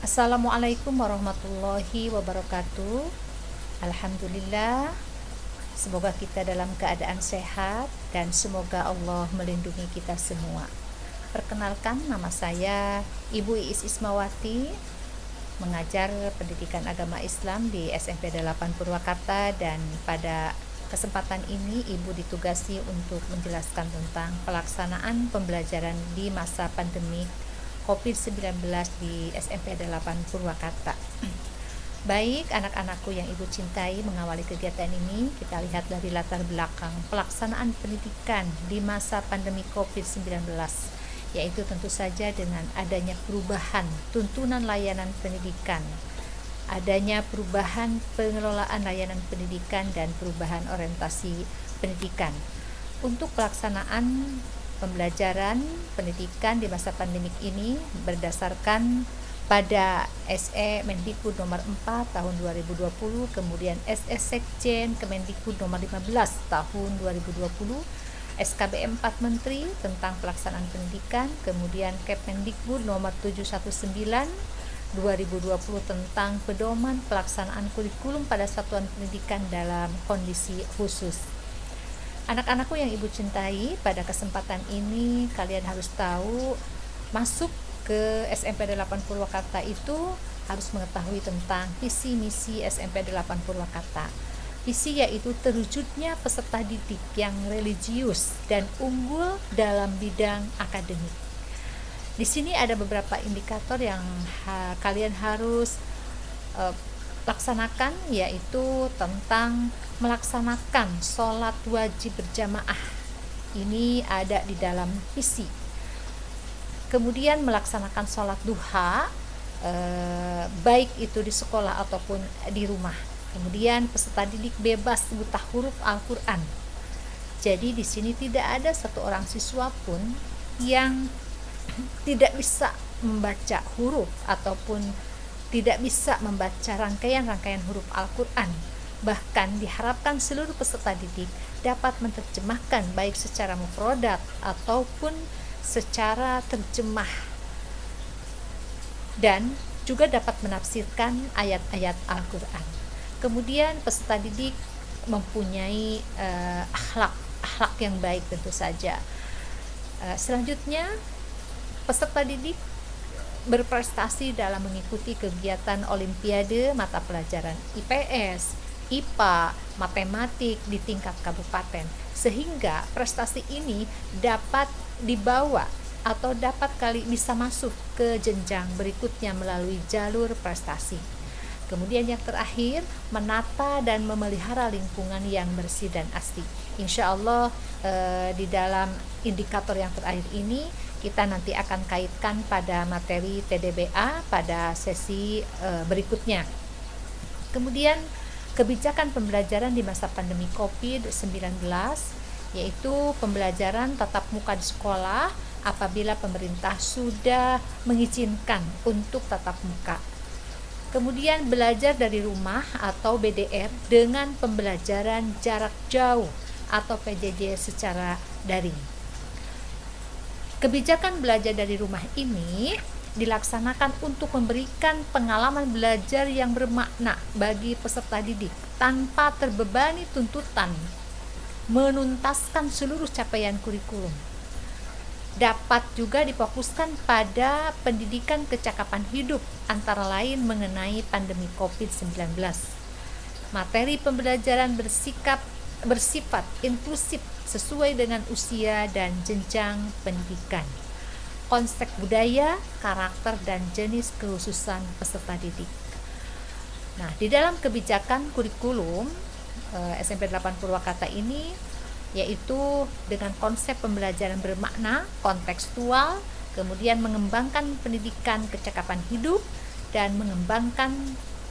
Assalamualaikum warahmatullahi wabarakatuh. Alhamdulillah, semoga kita dalam keadaan sehat dan semoga Allah melindungi kita semua. Perkenalkan, nama saya Ibu Iis Ismawati, mengajar pendidikan agama Islam di SMP 8 Purwakarta, dan pada kesempatan ini Ibu ditugasi untuk menjelaskan tentang pelaksanaan pembelajaran di masa pandemi COVID-19 di SMP 8 Purwakarta. Baik, anak-anakku yang Ibu cintai, mengawali kegiatan ini kita lihat dari latar belakang pelaksanaan pendidikan di masa pandemi COVID-19, yaitu tentu saja dengan adanya perubahan tuntunan layanan pendidikan, adanya perubahan pengelolaan layanan pendidikan, dan perubahan orientasi pendidikan. Untuk pelaksanaan pembelajaran pendidikan di masa pandemik ini berdasarkan pada SE Mendikbud nomor 4 tahun 2020, kemudian SE Sekjen Kemendikbud nomor 15 tahun 2020, SKB 4 Menteri tentang pelaksanaan pendidikan, kemudian Kemendikbud nomor 719 2020 tentang pedoman pelaksanaan kurikulum pada satuan pendidikan dalam kondisi khusus. Anak-anakku yang Ibu cintai, pada kesempatan ini kalian harus tahu, masuk ke SMP 8 Purwakarta itu harus mengetahui tentang visi misi SMP 8 Purwakarta. Visi yaitu terwujudnya peserta didik yang religius dan unggul dalam bidang akademik. Di sini ada beberapa indikator yang kalian harus laksanakan, yaitu tentang melaksanakan sholat wajib berjamaah. Ini ada di dalam visi. Kemudian melaksanakan sholat duha, baik itu di sekolah ataupun di rumah. Kemudian peserta didik bebas buta huruf Al-Quran. Jadi di sini tidak ada satu orang siswa pun yang tidak bisa membaca huruf ataupun tidak bisa membaca rangkaian-rangkaian huruf Al-Quran. Bahkan diharapkan seluruh peserta didik dapat menerjemahkan baik secara mufradat ataupun secara terjemah, dan juga dapat menafsirkan ayat-ayat Al-Quran. Kemudian peserta didik mempunyai akhlak yang baik tentu saja. Selanjutnya, peserta didik berprestasi dalam mengikuti kegiatan olimpiade mata pelajaran IPS, IPA, matematik di tingkat kabupaten, sehingga prestasi ini dapat dibawa atau dapat bisa masuk ke jenjang berikutnya melalui jalur prestasi. Kemudian yang terakhir, menata dan memelihara lingkungan yang bersih dan asri. Insya Allah di dalam indikator yang terakhir ini kita nanti akan kaitkan pada materi TDBA pada sesi berikutnya. Kemudian kebijakan pembelajaran di masa pandemi COVID-19, yaitu pembelajaran tatap muka di sekolah apabila pemerintah sudah mengizinkan untuk tatap muka. Kemudian belajar dari rumah atau BDR dengan pembelajaran jarak jauh atau PJJ secara daring. Kebijakan belajar dari rumah ini dilaksanakan untuk memberikan pengalaman belajar yang bermakna bagi peserta didik tanpa terbebani tuntutan menuntaskan seluruh capaian kurikulum. Dapat juga difokuskan pada pendidikan kecakapan hidup, antara lain mengenai pandemi COVID-19. Materi pembelajaran bersifat inklusif sesuai dengan usia dan jenjang pendidikan, konsep budaya, karakter, dan jenis kekhususan peserta didik. Nah, di dalam kebijakan kurikulum SMP 8 Purwakarta ini, yaitu dengan konsep pembelajaran bermakna, kontekstual, kemudian mengembangkan pendidikan kecakapan hidup, dan mengembangkan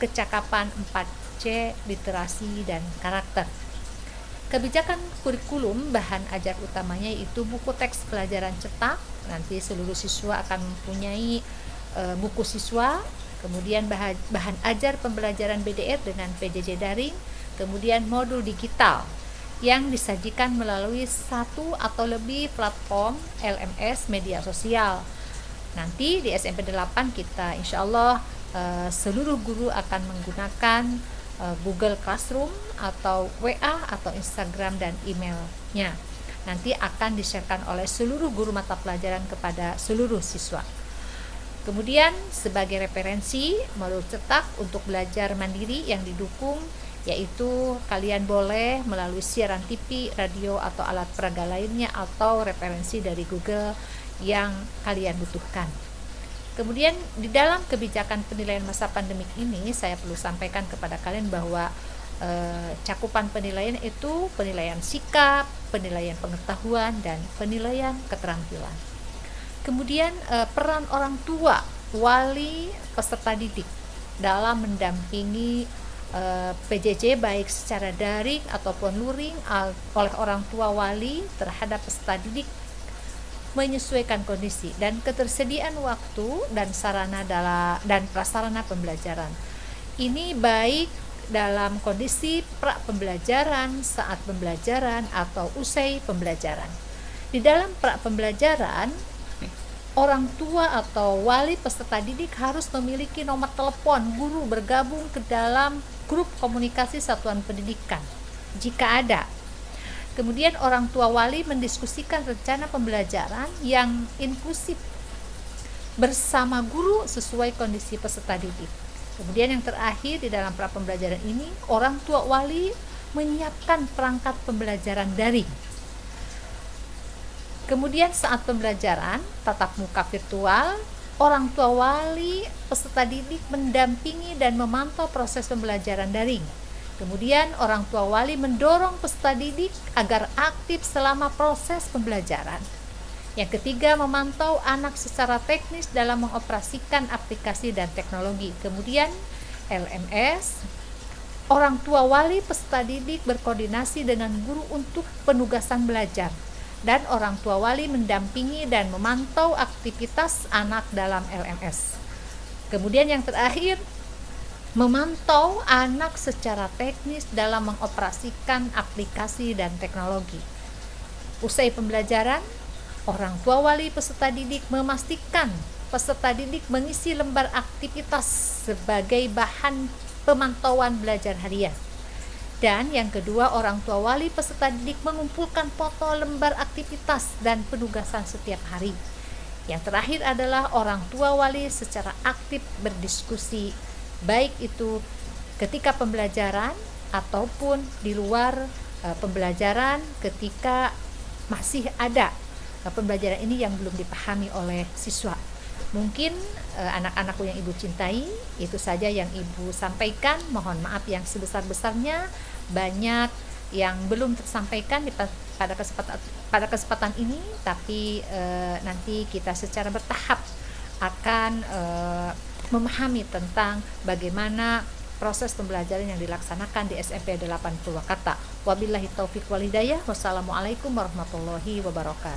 kecakapan 4C, literasi dan karakter. Kebijakan kurikulum, bahan ajar utamanya yaitu buku teks pelajaran cetak. Nanti seluruh siswa akan mempunyai buku siswa, kemudian bahan ajar pembelajaran BDR dengan PJJ daring, kemudian modul digital yang disajikan melalui satu atau lebih platform LMS media sosial. Nanti di SMP 8 kita insya Allah seluruh guru akan menggunakan Google Classroom atau WA atau Instagram dan emailnya. Nanti akan di-sharekan oleh seluruh guru mata pelajaran kepada seluruh siswa. Kemudian sebagai referensi modul cetak untuk belajar mandiri yang didukung, yaitu kalian boleh melalui siaran TV, radio, atau alat peraga lainnya, atau referensi dari Google yang kalian butuhkan. Kemudian di dalam kebijakan penilaian masa pandemik ini, saya perlu sampaikan kepada kalian bahwa cakupan penilaian itu penilaian sikap, penilaian pengetahuan, dan penilaian keterampilan. Kemudian peran orang tua, wali, peserta didik dalam mendampingi PJJ baik secara daring ataupun luring oleh orang tua wali terhadap peserta didik, menyesuaikan kondisi dan ketersediaan waktu dan sarana dan prasarana pembelajaran. Ini baik dalam kondisi pra pembelajaran, saat pembelajaran, atau usai pembelajaran. Di dalam pra pembelajaran, orang tua atau wali peserta didik harus memiliki nomor telepon guru bergabung ke dalam grup komunikasi satuan pendidikan jika ada. Kemudian orang tua wali mendiskusikan rencana pembelajaran yang inklusif bersama guru sesuai kondisi peserta didik. Kemudian yang terakhir, di dalam pra pembelajaran ini orang tua wali menyiapkan perangkat pembelajaran daring. Kemudian saat pembelajaran tatap muka virtual, orang tua wali peserta didik mendampingi dan memantau proses pembelajaran daring. Kemudian orang tua wali mendorong peserta didik agar aktif selama proses pembelajaran. Yang ketiga, memantau anak secara teknis dalam mengoperasikan aplikasi dan teknologi. Kemudian LMS, orang tua wali peserta didik berkoordinasi dengan guru untuk penugasan belajar, dan orang tua wali mendampingi dan memantau aktivitas anak dalam LMS. Kemudian yang terakhir, memantau anak secara teknis dalam mengoperasikan aplikasi dan teknologi. Usai pembelajaran, orang tua wali peserta didik memastikan peserta didik mengisi lembar aktivitas sebagai bahan pemantauan belajar harian. Dan yang kedua, orang tua wali peserta didik mengumpulkan foto lembar aktivitas dan penugasan setiap hari. Yang terakhir adalah orang tua wali secara aktif berdiskusi, baik itu ketika pembelajaran ataupun di luar pembelajaran ketika masih ada pembelajaran ini yang belum dipahami oleh siswa. Mungkin anak-anakku yang ibu cintai, itu saja yang ibu sampaikan. Mohon maaf yang sebesar-besarnya, banyak yang belum tersampaikan pada kesempatan ini, tapi nanti kita secara bertahap akan memahami tentang bagaimana proses pembelajaran yang dilaksanakan di SMP 80 Purwakarta. Wabillahi taufiq wal hidayah. Wassalamualaikum warahmatullahi wabarakatuh.